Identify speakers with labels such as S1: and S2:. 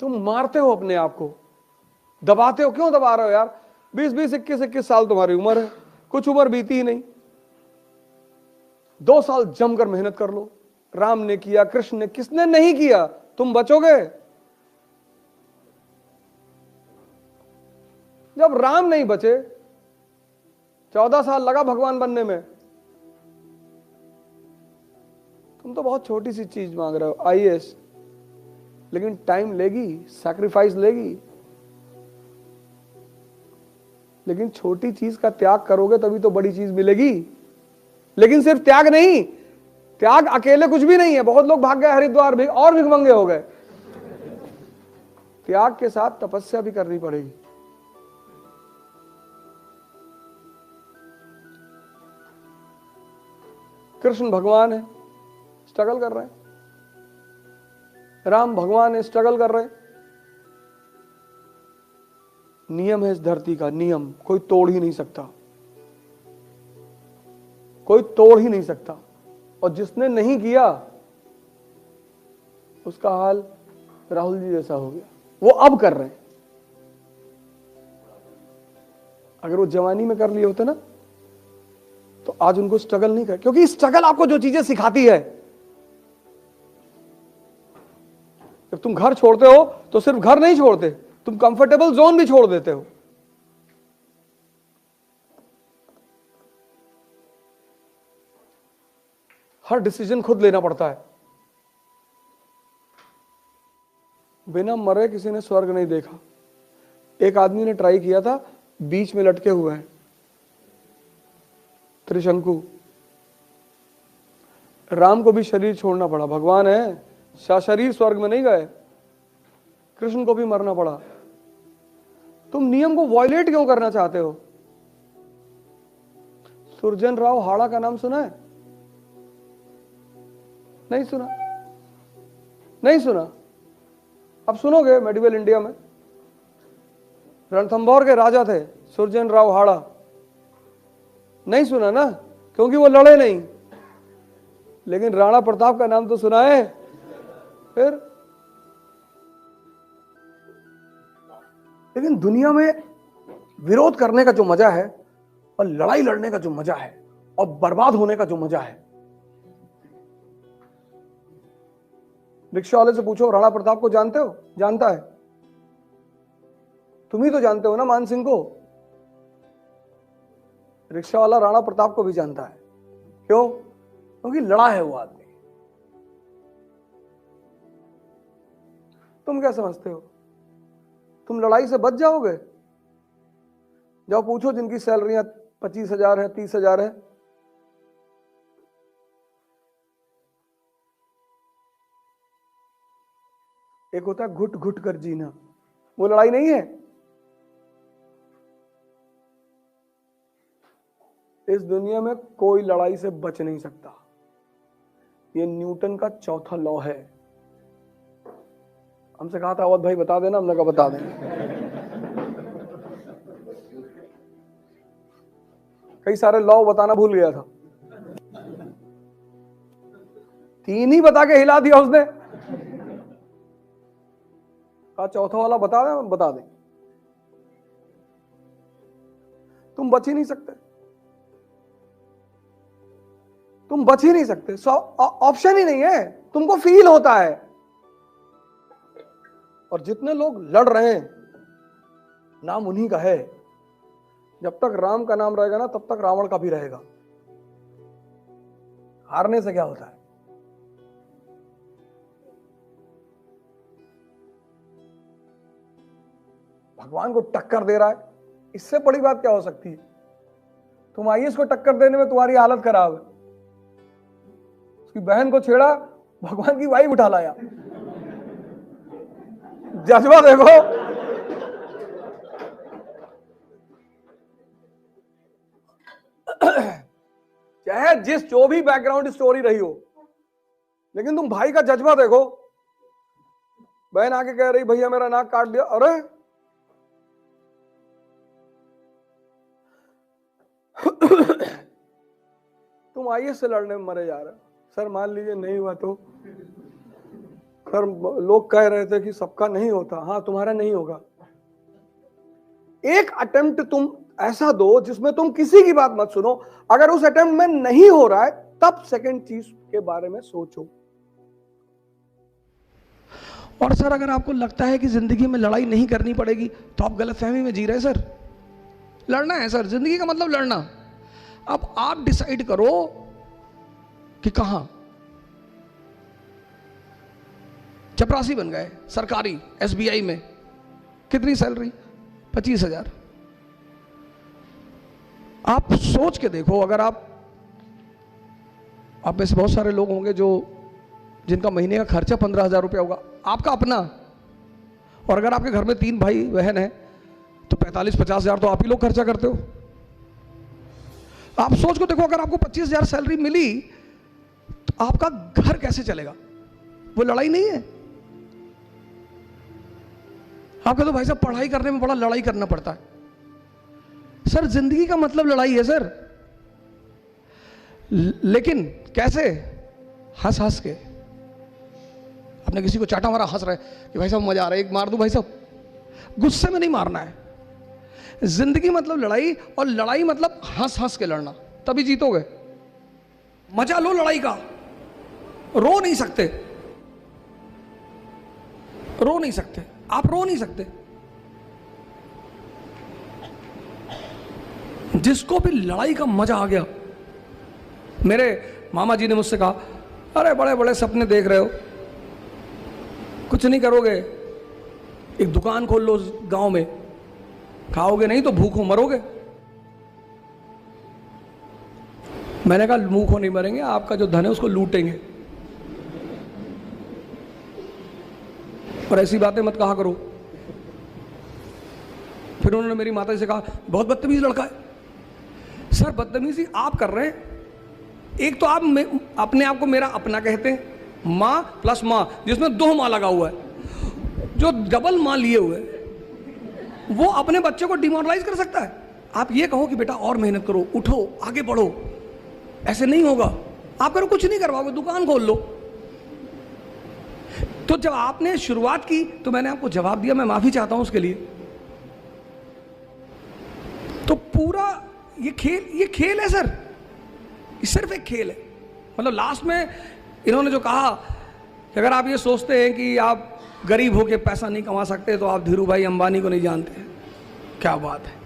S1: तुम मारते हो अपने आप को, दबाते हो। क्यों दबा रहे हो यार? 20-20, 21-21 साल तुम्हारी उम्र है, कुछ उम्र बीती ही नहीं। 2 साल जमकर मेहनत कर लो। राम ने किया, कृष्ण ने, किसने नहीं किया? तुम बचोगे। जब राम नहीं बचे, 14 साल लगा भगवान बनने में, तुम तो बहुत छोटी सी चीज मांग रहे हो, आईएएस। लेकिन टाइम लेगी, सैक्रिफाइस लेगी। लेकिन छोटी चीज का त्याग करोगे तभी तो बड़ी चीज मिलेगी। लेकिन सिर्फ त्याग नहीं, त्याग अकेले कुछ भी नहीं है। बहुत लोग भाग गए हरिद्वार भी और भिखमंगे हो गए। त्याग के साथ तपस्या भी करनी पड़ेगी। कृष्ण भगवान है, स्ट्रगल कर रहे हैं। राम भगवान है, स्ट्रगल कर रहे हैं। नियम है इस धरती का, नियम कोई तोड़ ही नहीं सकता, कोई तोड़ ही नहीं सकता। और जिसने नहीं किया उसका हाल राहुल जी जैसा हो गया। वो अब कर रहे हैं। अगर वो जवानी में कर लिए होते ना तो आज उनको स्ट्रगल नहीं कर, क्योंकि स्ट्रगल आपको जो चीजें सिखाती है। जब तुम घर छोड़ते हो तो सिर्फ घर नहीं छोड़ते, तुम कंफर्टेबल जोन भी छोड़ देते हो। हर डिसीजन खुद लेना पड़ता है। बिना मरे किसी ने स्वर्ग नहीं देखा। एक आदमी ने ट्राई किया था, बीच में लटके हुए हैं, त्रिशंकु। राम को भी शरीर छोड़ना पड़ा, भगवान है, शरीर स्वर्ग में नहीं गए। कृष्ण को भी मरना पड़ा। तुम नियम को वॉयलेट क्यों करना चाहते हो? सुरजन राव हाड़ा का नाम सुना है? नहीं सुना? नहीं सुना? अब सुनोगे। मेडिवल इंडिया में रणथंभौर के राजा थे सुरजन राव हाड़ा। नहीं सुना ना, क्योंकि वो लड़े नहीं। लेकिन राणा प्रताप का नाम तो सुना है। फिर लेकिन दुनिया में विरोध करने का जो मजा है, और लड़ाई लड़ने का जो मजा है, और बर्बाद होने का जो मजा है। रिक्शा वाले से पूछो, राणा प्रताप को जानते हो? जानता है। तुम ही तो जानते हो ना मान सिंह को। रिक्शा वाला राणा प्रताप को भी जानता है। क्यों? क्योंकि लड़ा है वो आदमी। तुम क्या समझते हो तुम लड़ाई से बच जाओगे? जाओ पूछो जिनकी सैलरियां 25,000 है, 30,000 है। एक होता है घुट घुट कर जीना, वो लड़ाई नहीं है। इस दुनिया में कोई लड़ाई से बच नहीं सकता। ये न्यूटन का चौथा लॉ है। हमसे कहा था अवध भाई बता देना, हमने कहा बता देंगे। कई सारे लॉ बताना भूल गया था, 3 ही बता के हिला दिया उसने। कहा चौथा वाला बता दे, बता दे। तुम बच ही नहीं सकते, तुम बच ही नहीं सकते। ऑप्शन ही नहीं है। तुमको फील होता है। और जितने लोग लड़ रहे हैं नाम उन्हीं का है। जब तक राम का नाम रहेगा ना तब तक रावण का भी रहेगा। हारने से क्या होता है? भगवान को टक्कर दे रहा है, इससे बड़ी बात क्या हो सकती है? तुम आईएएस को टक्कर देने में तुम्हारी हालत खराब है। उसकी बहन को छेड़ा, भगवान की वाइफ उठा लाया। जज्बा देखो। चाहे जो भी बैकग्राउंड स्टोरी रही हो, लेकिन तुम भाई का जज्बा देखो। बहन आके कह रही भैया मेरा नाक काट दिया। अरे तुम आईएएस से लड़ने में मरे जा रहे हो। सर मान लीजिए नहीं हुआ तो सर लोग कह रहे थे कि सबका नहीं होता, हाँ तुम्हारा नहीं होगा। एक अटेम्प्ट तुम ऐसा दो जिसमें तुम किसी की बात मत सुनो, अगर उस अटेम्प्ट में नहीं हो रहा है तब सेकंड चीज के बारे में सोचो।
S2: और सर अगर आपको लगता है कि जिंदगी में लड़ाई नहीं करनी पड़ेगी तो आप गलतफहमी में जी रहे हैं सर। लड़ना है सर, जिंदगी का मतलब लड़ना। अब आप डिसाइड करो कि कहां। चपरासी बन गए सरकारी एसबीआई में, कितनी सैलरी? 25,000। आप सोच के देखो, अगर आप में से बहुत सारे लोग होंगे जो जिनका महीने का खर्चा 15,000 रुपया होगा, आपका अपना, और अगर आपके घर में 3 भाई बहन है तो 45-50,000 तो आप ही लोग खर्चा करते हो। आप सोच को देखो, अगर आपको 25,000 सैलरी मिली तो आपका घर कैसे चलेगा? वो लड़ाई नहीं है? आपका तो भाई साहब पढ़ाई करने में बड़ा लड़ाई करना पड़ता है। सर जिंदगी का मतलब लड़ाई है सर, लेकिन कैसे? हंस हंस के। आपने किसी को चाटा मारा, हंस रहे कि भाई साहब मजा आ रहा है, एक मार दूं भाई साहब। गुस्से में नहीं मारना है। जिंदगी मतलब लड़ाई, और लड़ाई मतलब हंस हंस के लड़ना, तभी जीतोगे। मजा लो लड़ाई का, रो नहीं सकते, रो नहीं सकते, आप रो नहीं सकते। जिसको भी लड़ाई का मजा आ गया, मेरे मामा जी ने मुझसे कहा, अरे बड़े बड़े सपने देख रहे हो, कुछ नहीं करोगे, एक दुकान खोल लो गांव में, खाओगे नहीं तो भूखों मरोगे। मैंने कहा भूखों नहीं मरेंगे, आपका जो धन है उसको लूटेंगे, और ऐसी बातें मत कहा करो। फिर उन्होंने मेरी माता जी से कहा, बहुत बदतमीज लड़का है। सर बदतमीजी आप कर रहे हैं। एक तो आप अपने आप को मेरा अपना कहते हैं, माँ प्लस माँ, जिसमें 2 माँ लगा हुआ है, जो डबल माँ लिए हुए, वो अपने बच्चे को डिमोरलाइज कर सकता है। आप ये कहो कि बेटा और मेहनत करो, उठो, आगे बढ़ो, ऐसे नहीं होगा। आप करो कुछ नहीं करवाओगे, दुकान खोल लो। तो जब आपने शुरुआत की तो मैंने आपको जवाब दिया, मैं माफी चाहता हूं उसके लिए। तो पूरा ये खेल है सर, ये सिर्फ एक खेल है। मतलब लास्ट में इन्होंने जो कहा कि अगर आप ये सोचते हैं कि आप गरीब होके पैसा नहीं कमा सकते तो आप धीरू भाई अंबानी को नहीं जानते। क्या बात है।